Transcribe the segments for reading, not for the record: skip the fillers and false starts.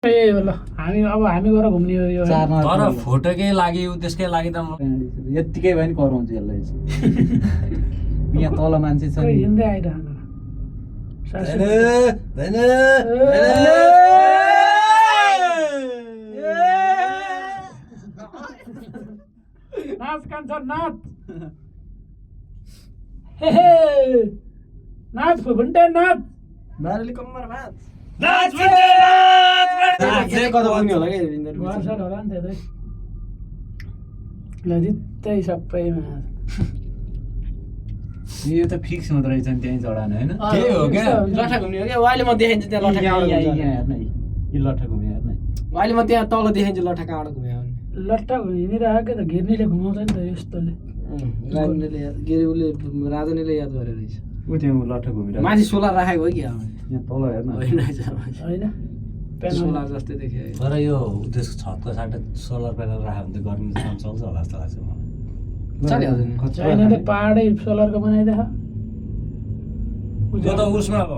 ल हामी गएर घुम्ने हो यो तर फोटोकै लागि त्यसकै लागि त यत्तिकै भयो नि कराउँछु यसलाई चाहिँ यहाँ तल मान्छे छ नि हिँड्दै आइरहनु नाच कान्छ नाच नाच फुन्टे नाच बारेले कम्मर नाच नाच कता पुग्ने होला के वर्षर होला नि त्यतै ल जित्तै सबैमा यो त फिक्स हुँदो रहेछ नि त्यहीँ चढानु होइन त्यही हो क्या लठा घुम्ने हो क्या अहिले म देखाइन्छ त्यहाँ लठा कहाँबाट घुम्छ हेर्न यो लट्ठा घुम्यो हेर्न अहिले म त्यहाँ तल देखाइन्छ लठा कहाँबाट घुम्यो भने लट्टा हिँडिरहेको त घिर्नीले घुमाउँछ नि त यस्तोले राजनीले याद के अरे उसले राजनीले याद गरेर रहेछ ऊ त्यहाँ लट्ठा घुमिरहेको माथि सोलर राखेको हो कि यहाँ तल हेर्न होइन रहेछ होइन सोलर जस्तै देख्यो तर यो त्यसको छतको साटो सोलर प्यानल राख्यो भने त गर्मी काम चल्छ होला जस्तो लाग्छ मलाई चलिहाल्छ नि चाइनाले पहाडै सोलरको बनाइदिएको त्यो त उसमा अब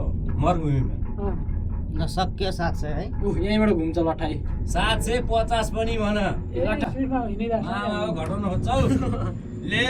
मरुभूमिमा सक्यो 700 है यहीँबाट घुम्छ लठाई 750 पनि भन स्पिडमा हिँडिरहेको घटाउन खोज्छौ ले